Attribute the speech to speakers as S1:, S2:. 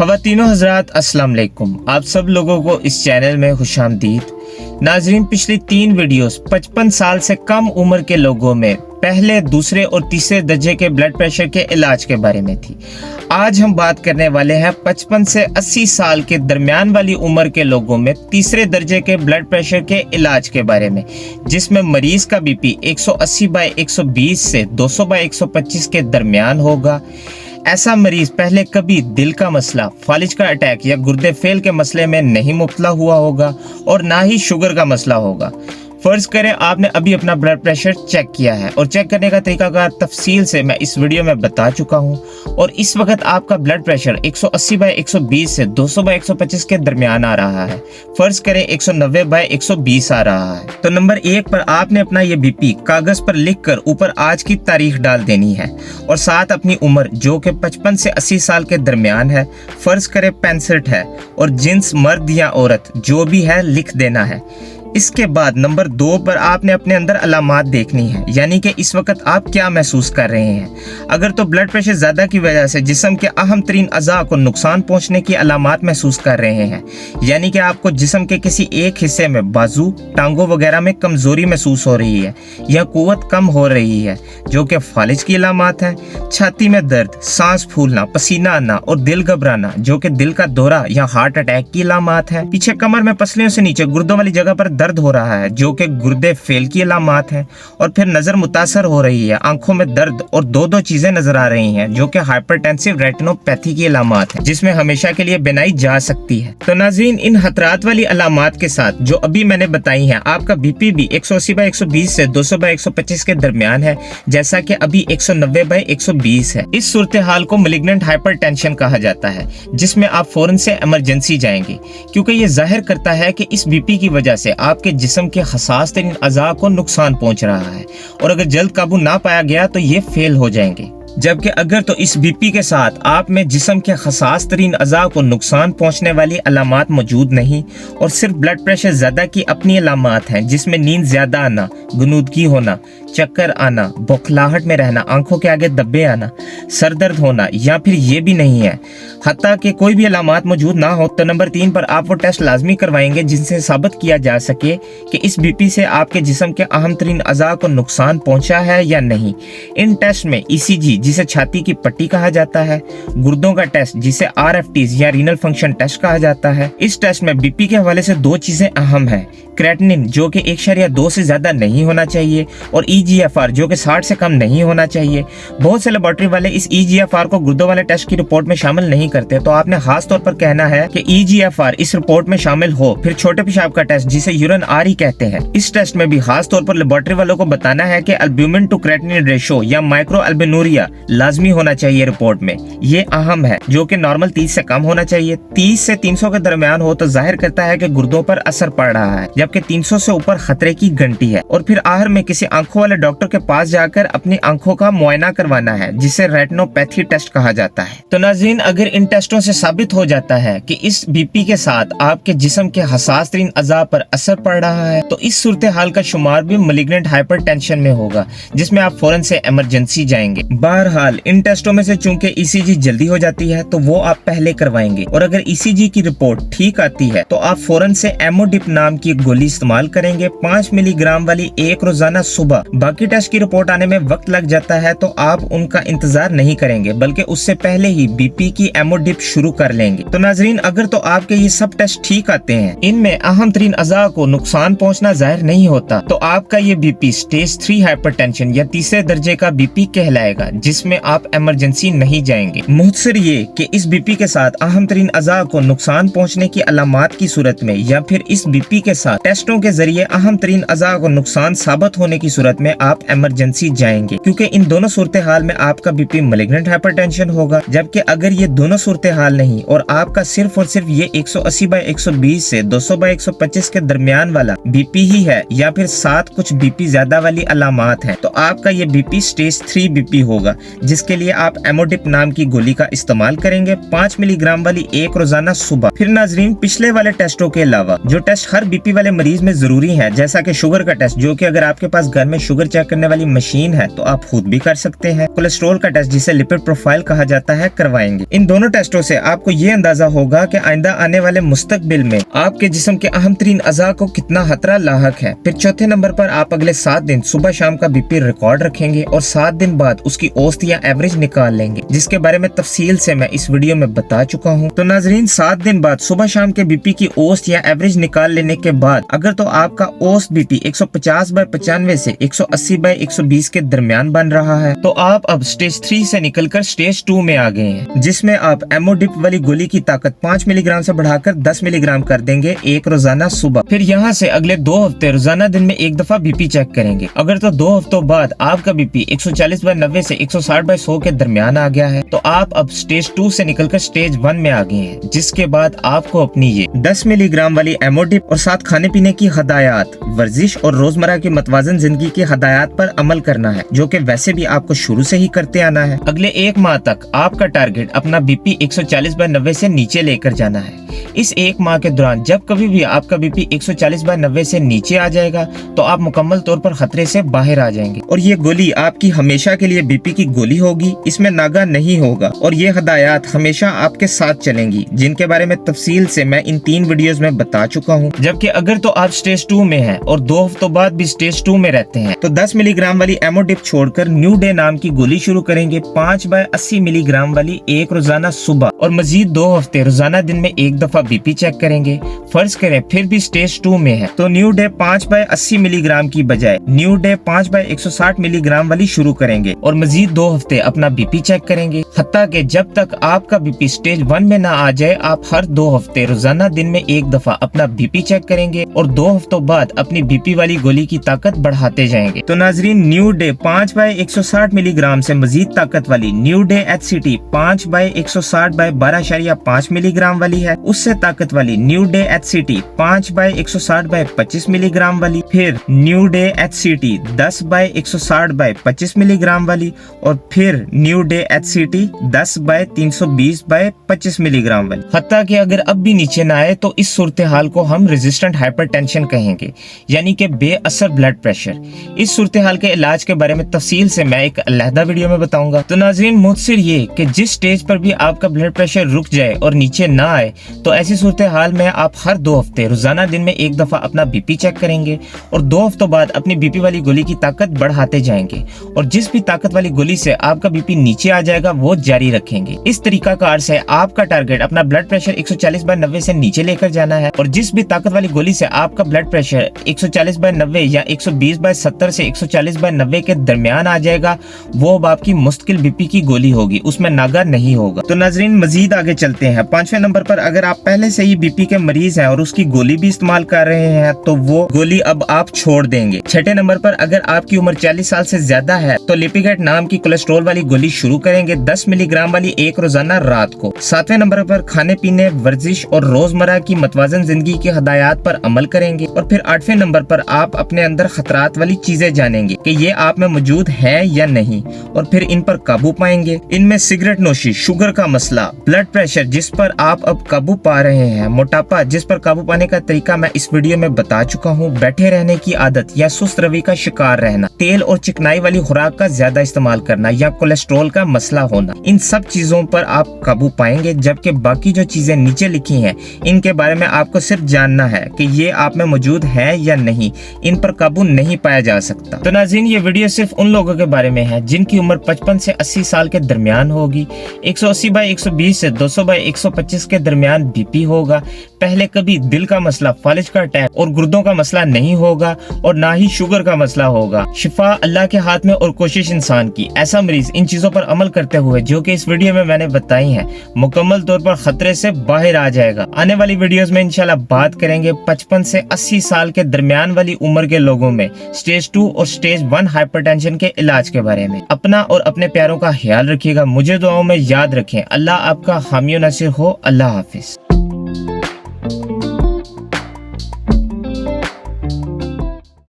S1: ख़वातीनो हज़रात अस्सलाम वालेकुम। आप सब लोगों को इस चैनल में खुशामदीद। नाजरीन, पिछली 3 वीडियोस 55 साल से कम उम्र के लोगों में पहले, दूसरे और तीसरे दर्जे के ब्लड प्रेशर के इलाज के बारे में थी। आज हम बात करने वाले हैं 55 से 80 साल के दरमियान वाली उम्र के लोगों में तीसरे दर्जे के ब्लड प्रेशर के इलाज के बारे में, जिसमें मरीज का बीपी 180/120 से 200/125 के दरमियान होगा। ऐसा मरीज पहले कभी दिल का मसला, फालिज का अटैक या गुर्दे फेल के मसले में नहीं मुब्तला हुआ होगा और ना ही शुगर का मसला होगा। फर्ज करें आपने अभी अपना ब्लड प्रेशर चेक किया है और चेक करने का तरीकाकार तफसील से मैं इस वीडियो में बता चुका हूं और इस वक्त आपका ब्लड प्रेशर 180/120 से 200/125 के दरमियान आ रहा है। फर्ज करें 190/120 आ रहा है, तो नंबर 1 पर आपने अपना ये बीपी कागज पर लिख कर ऊपर आज की तारीख डाल देनी है और साथ अपनी उम्र जो कि 55 से 80 साल के दरमियान है, फर्ज करें 65 है, और जिन्स मर्द या औरत जो भी है लिख देना है। इसके बाद नंबर 2 पर आपने अपने अंदर अलामात देखनी है, यानी कि इस वक्त आप क्या महसूस कर रहे हैं। अगर तो ब्लड प्रेशर ज़्यादा की वजह से जिस्म के अहम तरीन अज़ा को नुकसान पहुंचने की अलामात महसूस कर रहे हैं, यानी कि आपको जिस्म के किसी एक हिस्से में, बाजू, टांगों वगैरह में कमज़ोरी महसूस हो रही है या कुव्वत कम हो रही है, जो कि फालिज की अलामात है। छाती में दर्द, सांस फूलना, पसीना आना और दिल घबराना, जो कि दिल का दौरा या हार्ट अटैक की अलामात है। पीछे कमर में पसलियों से नीचे गुर्दों वाली जगह पर दर्द हो रहा है, जो कि गुर्दे फेल की अलामात है। और फिर नजर मुतासर हो रही है, आंखों में दर्द और दो चीजें नजर आ रही हैं, जो कि हाइपरटेंसिव रेटिनोपैथी की अलामात है, जिसमें हमेशा के लिए बनाई जा सकती है। तो नाज़रीन, इन खतरात वाली अलामात के साथ जो अभी मैंने बताई हैं, आपका बीपी भी 180/120 से 200/125 के दरमियान है, जैसा कि अभी 190/120 है। इस सूरत हाल को मैलिग्नेंट हाइपरटेंशन कहा जाता है, जिसमें आप फौरन से इमरजेंसी जाएंगे, क्योंकि ये जाहिर करता है कि इस बीपी की वजह से आपके जिस्म के हसास तरीन अज़ा को नुकसान पहुंच रहा है और अगर जल्द काबू ना पाया गया तो ये फेल हो जाएंगे। जबकि अगर तो इस बीपी के साथ आप में जिस्म के हसास तरीन अज़ा को नुकसान पहुंचने वाली अलामात मौजूद नहीं और सिर्फ ब्लड प्रेशर ज़्यादा की अपनी अलामात हैं, जिसमें नींद ज़्यादा आना, गुनूदगी होना, चक्कर आना, बौखलाहट में रहना, आंखों के आगे धब्बे आना, सर दर्द होना, या फिर ये भी नहीं है, हत्ता कि कोई भी अलामात मौजूद ना हो, तो नंबर 3 पर आप वो टेस्ट लाजमी करवाएंगे जिनसे साबित किया जा सके कि इस बीपी से आपके जिस्म के अहम तरीन अज़ा को नुकसान पहुंचा है या नहीं। इन टेस्ट में ECG, जिसे छाती की पट्टी कहा जाता है, गुर्दों का टेस्ट जिसे RFTs या रीनल फंक्शन टेस्ट कहा जाता है। इस टेस्ट में बीपी के हवाले से 2 चीजें अहम है, क्रेटिनिन जो कि 1.2 से ज्यादा नहीं होना चाहिए और EGFR जो कि 60 से कम नहीं होना चाहिए। बहुत से लेबोरेटरी वाले इस EGFR को गुर्दों वाले टेस्ट की रिपोर्ट में शामिल नहीं करते, तो आपने खास तौर पर कहना है कि EGFR इस रिपोर्ट में शामिल हो। फिर छोटे पेशाब का टेस्ट जिसे यूरिन RE कहते हैं, इस टेस्ट में भी खास तौर पर लेबोरेटरी वालों को बताना है कि अल्ब्यूमिन टू क्रेटिनिन रेशो या माइक्रो अल्बिनूरिया लाजमी होना चाहिए रिपोर्ट में। ये अहम है, जो कि नॉर्मल 30 से कम होना चाहिए। 30 से 300 के दरमियान हो तो जाहिर करता है कि गुर्दों पर असर पड़ रहा है, जबकि 300 से ऊपर खतरे की घंटी है। और फिर आखिर में किसी आंखों वाले डॉक्टर के पास जाकर अपनी आंखों का मुआयना करवाना है, जिसे रेटिनोपैथी टेस्ट कहा जाता है। तो नाज़रीन, अगर इन टेस्टों से साबित हो जाता है कि इस बीपी के साथ आपके जिस्म के हसास तरीन अज़ा पर असर पड़ रहा है, तो इस सूरत हाल का शुमार भी मैलिग्नेंट हाइपरटेंशन में होगा, जिसमें आप फौरन से इमरजेंसी जाएंगे। बहरहाल, इन टेस्टों में से चूंकि ECG जल्दी हो जाती है, तो वो आप पहले करवाएंगे और अगर ECG की रिपोर्ट ठीक आती है, तो आप फौरन से एमोडिप नाम की गोली इस्तेमाल करेंगे, 5 मिलीग्राम वाली, एक रोजाना सुबह। बाकी टेस्ट की रिपोर्ट आने में वक्त लग जाता है, तो आप उनका इंतजार नहीं करेंगे, बल्कि उससे पहले ही बीपी की एमोडिप शुरू कर लेंगे। तो नाजरीन, अगर तो आपके ये सब टेस्ट ठीक आते हैं, इनमें अहम तरीन अज़ा को नुकसान पहुंचना जाहिर नहीं होता, तो आपका ये बीपी स्टेज 3 हाइपरटेंशन या तीसरे दर्जे का बीपी कहलाएगा, जिसमें आप इमरजेंसी नहीं जाएंगे। मुख्तसर ये कि इस बीपी के साथ अहम तरीन अज़ा को नुकसान पहुंचने की अलामात की सूरत में या फिर इस बीपी के साथ टेस्टों के जरिए अहम तरीन अज़ा को नुकसान साबित होने की सूरत में आप इमरजेंसी जाएंगे, क्योंकि इन दोनों सूरत हाल में आपका बीपी मैलिग्नेंट हाइपरटेंशन होगा। जबकि अगर ये दोनों सूरत हाल नहीं और आपका सिर्फ और सिर्फ ये 180/120 से 200/125 के दरमियान वाला बीपी ही है, या फिर साथ कुछ बीपी ज्यादा वाली अलामात हैं, तो आपका ये बीपी स्टेज 3 बीपी होगा, जिसके लिए आप एमोडिप नाम की गोली का इस्तेमाल करेंगे, 5 मिलीग्राम वाली, एक रोजाना सुबह। फिर नाजरीन, पिछले वाले टेस्टों के अलावा जो टेस्ट हर बीपी वाले मरीज में जरूरी है, जैसा कि शुगर का टेस्ट, जो कि अगर आपके पास घर में शुगर शुगर चेक करने वाली मशीन है तो आप खुद भी कर सकते हैं। कोलेस्ट्रॉल का टेस्ट जिसे लिपिड प्रोफाइल कहा जाता है करवाएंगे। इन दोनों टेस्टों से आपको ये अंदाजा होगा कि आइंदा आने वाले मुस्तकबिल में आपके जिस्म के अहम तरीन अज़ा को कितना खतरा लाहक है। फिर चौथे नंबर पर आप अगले 7 दिन सुबह शाम का बीपी रिकॉर्ड रखेंगे और 7 दिन बाद उसकी औसत या एवरेज निकाल लेंगे, जिसके बारे में तफसील से मैं इस वीडियो में बता चुका हूँ। तो नाजरीन, 7 दिन बाद सुबह शाम के बीपी की औसत या एवरेज निकाल लेने के बाद अगर तो आपका औसत बीपी 150/95 से 180/120 के दरमियान बन रहा है तो आप अब स्टेज 3 से निकलकर स्टेज 2 में आ गए हैं, जिसमें आप एमोडिप वाली गोली की ताकत 5 मिलीग्राम से बढ़ाकर 10 मिलीग्राम कर देंगे एक रोजाना सुबह। फिर यहाँ से अगले 2 हफ्ते रोजाना दिन में एक दफा बीपी चेक करेंगे। अगर तो 2 हफ्तों बाद आपका बीपी 140/90 से 160/100 के दरमियान आ गया है तो आप अब स्टेज 2 से निकलकर स्टेज 1 में आ गए हैं, जिसके बाद आपको अपनी ये 10 मिलीग्राम वाली एमोडिप और साथ खाने पीने की हदायत, वर्जिश और रोजमर्रा की मतवाजन जिंदगी की हदायत पर अमल करना है, जो कि वैसे भी आपको शुरू से ही करते आना है। अगले 1 माह तक आपका टारगेट अपना बीपी 140/90 से नीचे लेकर जाना है। इस 1 माह के दौरान जब कभी भी आपका बीपी 140/90 से नीचे आ जाएगा तो आप मुकम्मल तौर पर खतरे से बाहर आ जाएंगे और ये गोली आपकी हमेशा के लिए बीपी की गोली होगी, इसमें नागा नहीं होगा और ये हदायत हमेशा आपके साथ चलेंगी, जिनके बारे में तफसील से मैं इन 3 वीडियोस में बता चुका हूँ। जबकि अगर तो आप स्टेज 2 में हैं और 2 हफ्तों बाद भी स्टेज 2 में रहते हैं तो 10 मिलीग्राम वाली एमोडिप छोड़कर न्यू डे नाम की गोली शुरू करेंगे 5/80 मिलीग्राम वाली एक रोजाना सुबह और मजीद 2 हफ्ते रोजाना दिन में एक दफा बीपी चेक करेंगे। फर्ज करें फिर भी स्टेज 2 में है तो न्यू डे 5/80 मिलीग्राम की बजाय न्यू डे 5/160 मिलीग्राम वाली शुरू करेंगे और मजीद 2 हफ्ते अपना बीपी चेक करेंगे। हत्ता कि जब तक आपका बीपी स्टेज 1 में ना आ जाए आप हर 2 हफ्ते रोजाना दिन में एक दफा अपना बीपी चेक करेंगे और 2 हफ्तों बाद अपनी बीपी वाली गोली की ताकत बढ़ाते जाएंगे। तो नाजरीन, न्यू डे 5/160 मिलीग्राम से मजीद ताकत वाली न्यू डे HCT 5/160/12.5 मिलीग्राम वाली है, उससे ताकत वाली न्यू डे HCT 5/160/25 मिलीग्राम वाली, फिर न्यू डे HCT 10/160/25 मिलीग्राम वाली और फिर न्यू डे HCT 10/320/25 मिलीग्राम वाली। हत्ता कि अगर अब भी नीचे ना आए तो इस सूरत हाल को हम रेजिस्टेंट हाइपरटेंशन कहेंगे, यानी कि बेअसर ब्लड प्रेशर। इस सूरत हाल के इलाज के बारे में तफसील से मैं एक अलहदा वीडियो में बताऊंगा। तो नाज़रीन, मुझसे ये कि जिस स्टेज पर भी आपका ब्लड प्रेशर रुक जाए और नीचे ना आए तो ऐसी सूरत हाल में आप हर 2 हफ्ते रोजाना दिन में एक दफा अपना बीपी चेक करेंगे और 2 हफ्तों बाद अपनी बीपी वाली गोली की ताकत बढ़ाते जाएंगे और जिस भी ताकत वाली गोली से आपका बीपी नीचे आ जाएगा वो जारी रखेंगे। इस तरीकाकार से आपका टारगेट अपना ब्लड प्रेशर 140/90 से नीचे लेकर जाना है और जिस भी ताकत वाली गोली से आपका ब्लड प्रेशर 140/90 या 120/70 से 140/90 के दरमियान आ जाएगा वो अब आपकी मुस्तकिल बीपी की गोली होगी, उसमें नागा नहीं होगा। तो नाजरीन, मजीद आगे चलते हैं। 5वें नंबर पर अगर आप पहले से ही बीपी के मरीज हैं और उसकी गोली भी इस्तेमाल कर रहे हैं तो वो गोली अब आप छोड़ देंगे। 6ठे नंबर पर अगर आपकी उम्र 40 साल से ज्यादा है तो लिपिगेट नाम की कोलेस्ट्रॉल वाली गोली शुरू करेंगे 10 मिलीग्राम वाली एक रोजाना रात को। 7वें नंबर पर खाने पीने, वर्जिश और रोजमर्रा की मतवाजन जिंदगी की हदायत पर अमल करेंगे और फिर 8वें नंबर पर आप अपने अंदर खतरात वाली चीजें जानेंगे कि ये आप में मौजूद है या नहीं और फिर इन पर काबू पाएंगे। इनमें सिगरेट नोशी, शुगर का मसला, ब्लड प्रेशर जिस पर आप अब काबू पा रहे हैं, मोटापा जिस पर काबू पाने का तरीका मैं इस वीडियो में बता चुका हूँ, बैठे रहने की आदत या सुस्त रवि का शिकार रहना, तेल और चिकनाई वाली खुराक का ज्यादा इस्तेमाल करना या कोलेस्ट्रॉल का मसला होना, इन सब चीजों पर आप काबू पाएंगे। जबकि बाकी जो चीजें नीचे लिखी हैं इनके बारे में आपको सिर्फ जानना है कि ये आप में मौजूद है या नहीं, इन पर काबू नहीं पाया जा सकता। तो नाज़रीन, ये वीडियो सिर्फ उन लोगों के बारे में है जिनकी उम्र 55 से 80 साल के दरमियान होगी, 180/120 से 200/125 के दरमियान बीपी होगा, पहले कभी दिल का मसला, फालिज का अटैक और गुर्दों का मसला नहीं होगा और ना ही शुगर का मसला होगा। शिफा अल्लाह के हाथ में और कोशिश इंसान की। ऐसा मरीज इन चीजों पर अमल करते हुए जो कि इस वीडियो में मैंने बताई हैं मुकम्मल तौर पर खतरे से बाहर आ जाएगा। आने वाली वीडियोस में इंशाल्लाह बात करेंगे 55 से 80 साल के दरमियान वाली उम्र के लोगों में स्टेज 2 और स्टेज 1 हाइपरटेंशन के इलाज के बारे में। अपना और अपने प्यारों का ख्याल रखिएगा, मुझे दुआओं में याद रखें। अल्लाह आपका हामी नासिर हो। अल्लाह हाफिज।